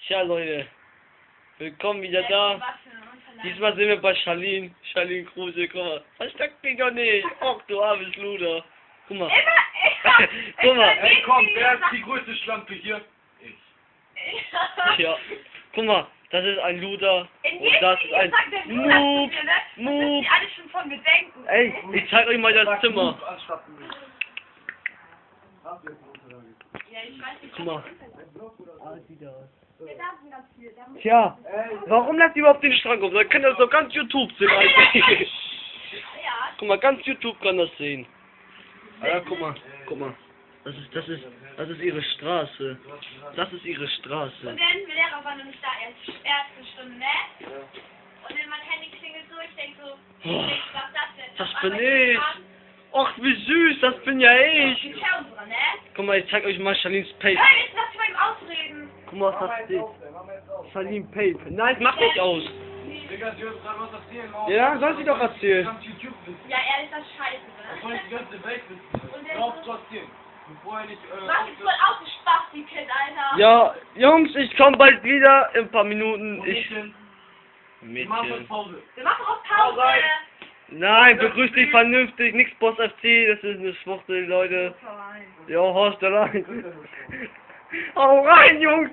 Tja, Leute. Willkommen wieder da. Diesmal sind wir bei Charlene. Charlene Kruse, guck mal. Versteck dich doch nicht. Och, du armes Luder. Guck mal. Guck mal. Ey, komm, wer ist die größte Schlampe hier? Ich. Ja. Guck mal, das ist ein Luder. In Und jedem das ist Video ein sagt der Luder Noob. zu mir, ne? Das Noob. wissen die alle schon von mir denken. Ey, ich zeig euch mal das Zimmer. Ja, ich weiß nicht. Guck mal. Wir darfen ganz viel. Da muss Tja, warum lasst ihr überhaupt den Schrank auf? Da kann das doch ganz YouTube sehen, Alter. ja. Guck mal, ganz YouTube kann das sehen. Ja, guck mal. Das ist ihre Straße. Das ist ihre Straße. Und der Lehrer war noch nicht da, erste Stunde, ne? Und dann mein Handy klingelt so, ich denk so, was das denn? Das bin ich. Och, wie süß, das bin ja ich. Die schauen so, ne? Guck mal, ich zeig euch mal Charlene's Pape. Hör, jetzt lass mich mal ausreden. Guck mal, was das steht. Charlene Pape. Nein, mach nicht aus. Digga, sie wird gerade was erzählen. Ja, soll sie doch erzählen. Ja, ehrlich, das ist scheiße, Das ne? wollte die ganze Welt wissen. Und der Glaub so, trotzdem. Bevor er nicht, was ist voll ausgespaßt, die Kind, Alter? Ja, Jungs, ich komm bald wieder in ein paar Minuten. Mädchen. Wir machen Mädchen. Pause. Wir machen auch Pause. Alright. Nein, begrüß dich vernünftig. Nix Boss FC, das ist eine Schwuchtel, Leute. Ja, Horst allein. Hau rein, Jungs.